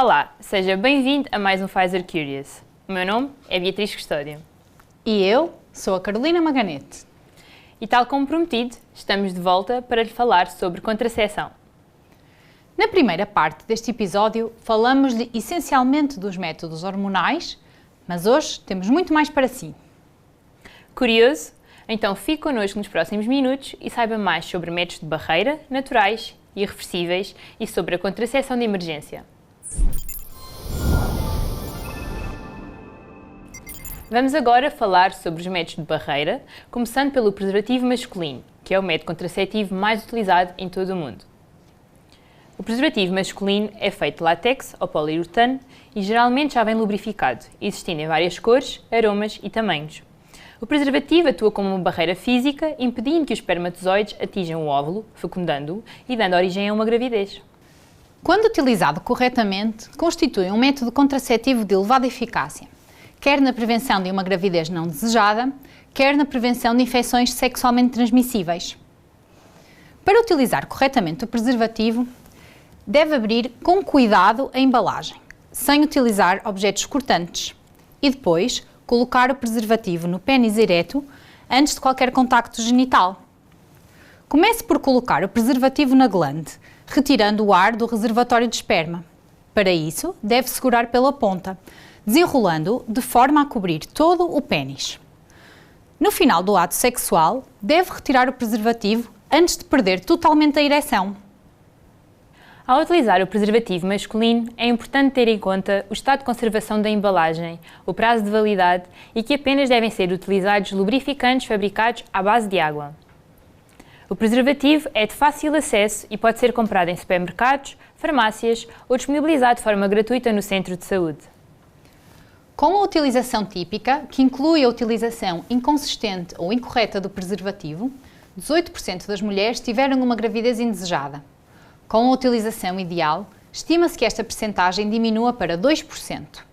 Olá, seja bem-vindo a mais um Pfizer Curious. O meu nome é Beatriz Custódio. E eu sou a Carolina Maganete. E tal como prometido, estamos de volta para lhe falar sobre contracepção. Na primeira parte deste episódio, falamos-lhe essencialmente dos métodos hormonais, mas hoje temos muito mais para si. Curioso? Então fique connosco nos próximos minutos e saiba mais sobre métodos de barreira, naturais e irreversíveis e sobre a contracepção de emergência. Vamos agora falar sobre os métodos de barreira, começando pelo preservativo masculino, que é o método contraceptivo mais utilizado em todo o mundo. O preservativo masculino é feito de látex ou poliuretano e geralmente já vem lubrificado, existindo em várias cores, aromas e tamanhos. O preservativo atua como uma barreira física, impedindo que os espermatozoides atinjam o óvulo, fecundando-o e dando origem a uma gravidez. Quando utilizado corretamente, constitui um método contraceptivo de elevada eficácia, quer na prevenção de uma gravidez não desejada, quer na prevenção de infecções sexualmente transmissíveis. Para utilizar corretamente o preservativo, deve abrir com cuidado a embalagem, sem utilizar objetos cortantes, e depois colocar o preservativo no pénis ereto antes de qualquer contacto genital. Comece por colocar o preservativo na glande, retirando o ar do reservatório de esperma. Para isso, deve segurar pela ponta, desenrolando-o de forma a cobrir todo o pénis. No final do ato sexual, deve retirar o preservativo antes de perder totalmente a ereção. Ao utilizar o preservativo masculino, é importante ter em conta o estado de conservação da embalagem, o prazo de validade e que apenas devem ser utilizados lubrificantes fabricados à base de água. O preservativo é de fácil acesso e pode ser comprado em supermercados, farmácias ou disponibilizado de forma gratuita no centro de saúde. Com a utilização típica, que inclui a utilização inconsistente ou incorreta do preservativo, 18% das mulheres tiveram uma gravidez indesejada. Com a utilização ideal, estima-se que esta percentagem diminua para 2%.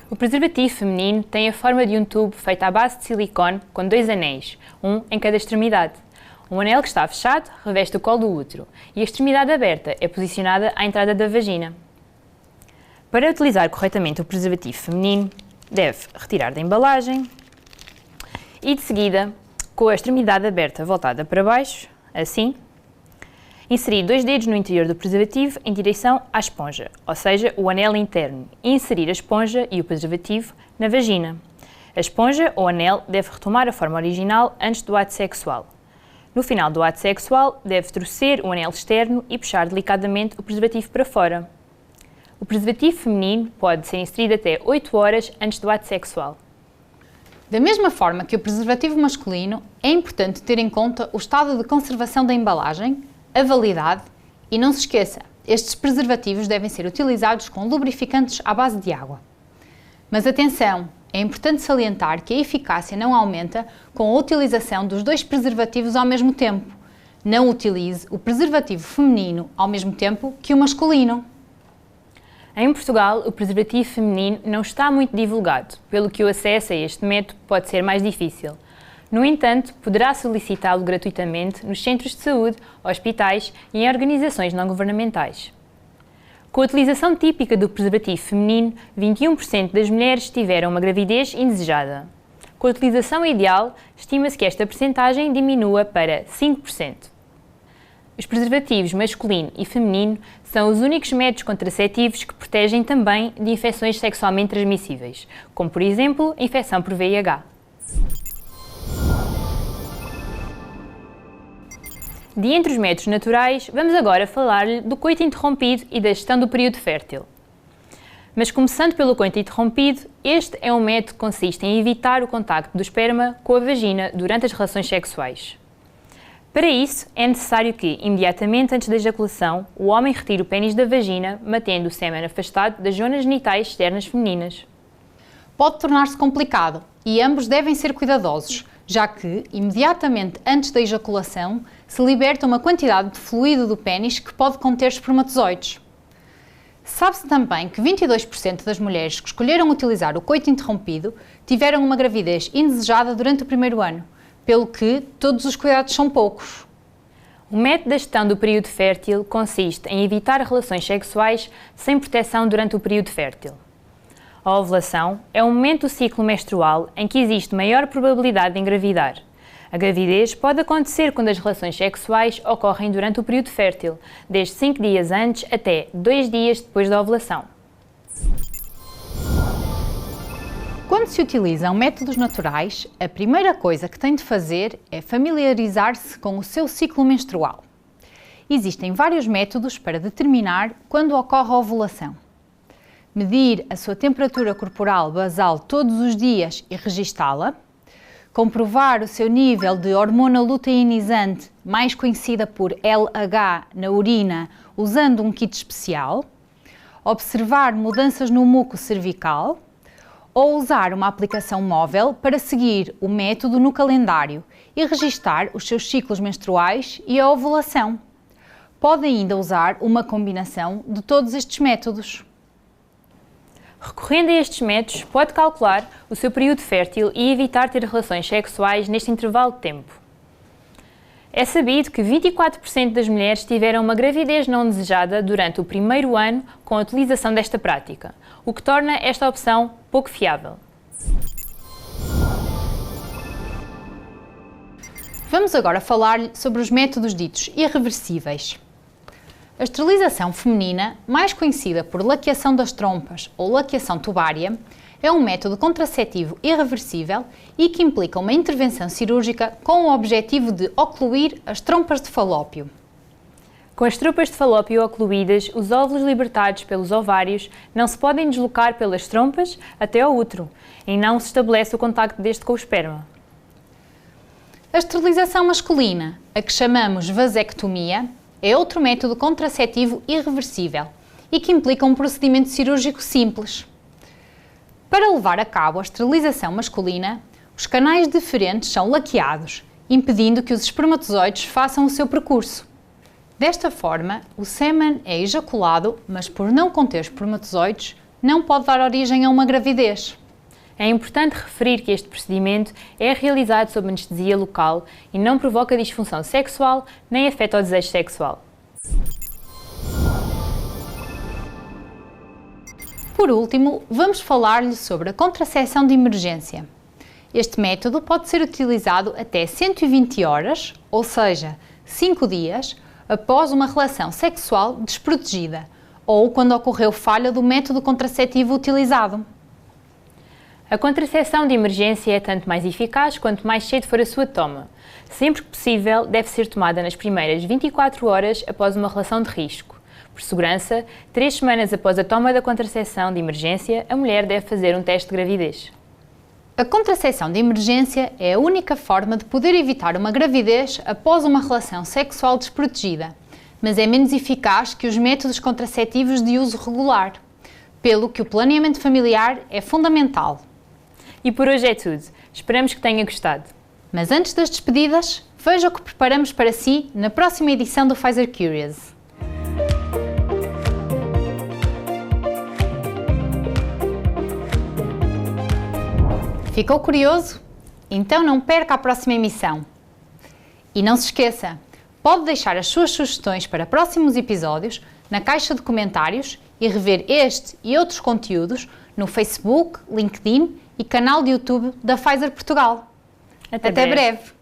O preservativo feminino tem a forma de um tubo feito à base de silicone com 2 anéis, um em cada extremidade. Um anel que está fechado reveste o colo do útero e a extremidade aberta é posicionada à entrada da vagina. Para utilizar corretamente o preservativo feminino, deve retirar da embalagem e, de seguida, com a extremidade aberta voltada para baixo, assim, inserir 2 dedos no interior do preservativo em direção à esponja, ou seja, o anel interno, e inserir a esponja e o preservativo na vagina. A esponja ou anel deve retomar a forma original antes do ato sexual. No final do ato sexual, deve torcer o anel externo e puxar delicadamente o preservativo para fora. O preservativo feminino pode ser inserido até 8 horas antes do ato sexual. Da mesma forma que o preservativo masculino, é importante ter em conta o estado de conservação da embalagem, a validade e, não se esqueça, estes preservativos devem ser utilizados com lubrificantes à base de água. Mas atenção, é importante salientar que a eficácia não aumenta com a utilização dos 2 preservativos ao mesmo tempo. Não utilize o preservativo feminino ao mesmo tempo que o masculino. Em Portugal, o preservativo feminino não está muito divulgado, pelo que o acesso a este método pode ser mais difícil. No entanto, poderá solicitá-lo gratuitamente nos centros de saúde, hospitais e em organizações não governamentais. Com a utilização típica do preservativo feminino, 21% das mulheres tiveram uma gravidez indesejada. Com a utilização ideal, estima-se que esta percentagem diminua para 5%. Os preservativos masculino e feminino são os únicos métodos contraceptivos que protegem também de infecções sexualmente transmissíveis, como por exemplo a infecção por VIH. De entre os métodos naturais, vamos agora falar-lhe do coito interrompido e da gestão do período fértil. Mas começando pelo coito interrompido, este é um método que consiste em evitar o contacto do esperma com a vagina durante as relações sexuais. Para isso, é necessário que, imediatamente antes da ejaculação, o homem retire o pénis da vagina, mantendo o sêmen afastado das zonas genitais externas femininas. Pode tornar-se complicado e ambos devem ser cuidadosos, já que, imediatamente antes da ejaculação, se liberta uma quantidade de fluido do pénis que pode conter espermatozoides. Sabe-se também que 22% das mulheres que escolheram utilizar o coito interrompido tiveram uma gravidez indesejada durante o primeiro ano, pelo que todos os cuidados são poucos. O método da gestão do período fértil consiste em evitar relações sexuais sem proteção durante o período fértil. A ovulação é um momento do ciclo menstrual em que existe maior probabilidade de engravidar. A gravidez pode acontecer quando as relações sexuais ocorrem durante o período fértil, desde 5 dias antes até 2 dias depois da ovulação. Quando se utilizam métodos naturais, a primeira coisa que tem de fazer é familiarizar-se com o seu ciclo menstrual. Existem vários métodos para determinar quando ocorre a ovulação. Medir a sua temperatura corporal basal todos os dias e registá-la. Comprovar o seu nível de hormona luteinizante, mais conhecida por LH, na urina, usando um kit especial. Observar mudanças no muco cervical. Ou usar uma aplicação móvel para seguir o método no calendário e registar os seus ciclos menstruais e a ovulação. Pode ainda usar uma combinação de todos estes métodos. Recorrendo a estes métodos, pode calcular o seu período fértil e evitar ter relações sexuais neste intervalo de tempo. É sabido que 24% das mulheres tiveram uma gravidez não desejada durante o primeiro ano com a utilização desta prática, o que torna esta opção pouco fiável. Vamos agora falar sobre os métodos ditos irreversíveis. A esterilização feminina, mais conhecida por laqueação das trompas ou laqueação tubária, é um método contraceptivo irreversível e que implica uma intervenção cirúrgica com o objetivo de ocluir as trompas de falópio. Com as trompas de falópio ocluídas, os óvulos libertados pelos ovários não se podem deslocar pelas trompas até ao útero e não se estabelece o contacto deste com o esperma. A esterilização masculina, a que chamamos vasectomia, é outro método contraceptivo irreversível e que implica um procedimento cirúrgico simples. Para levar a cabo a esterilização masculina, os canais deferentes são laqueados, impedindo que os espermatozoides façam o seu percurso. Desta forma, o sêmen é ejaculado, mas por não conter espermatozoides, não pode dar origem a uma gravidez. É importante referir que este procedimento é realizado sob anestesia local e não provoca disfunção sexual nem afeta o desejo sexual. Por último, vamos falar-lhe sobre a contracepção de emergência. Este método pode ser utilizado até 120 horas, ou seja, 5 dias, após uma relação sexual desprotegida ou quando ocorreu falha do método contraceptivo utilizado. A contracepção de emergência é tanto mais eficaz quanto mais cedo for a sua toma. Sempre que possível, deve ser tomada nas primeiras 24 horas após uma relação de risco. Por segurança, 3 semanas após a toma da contracepção de emergência, a mulher deve fazer um teste de gravidez. A contracepção de emergência é a única forma de poder evitar uma gravidez após uma relação sexual desprotegida, mas é menos eficaz que os métodos contraceptivos de uso regular, pelo que o planeamento familiar é fundamental. E por hoje é tudo. Esperamos que tenha gostado. Mas antes das despedidas, veja o que preparamos para si na próxima edição do Pfizer Curious. Ficou curioso? Então não perca a próxima emissão. E não se esqueça, pode deixar as suas sugestões para próximos episódios na caixa de comentários e rever este e outros conteúdos no Facebook, LinkedIn e canal de YouTube da Pfizer Portugal. Até breve!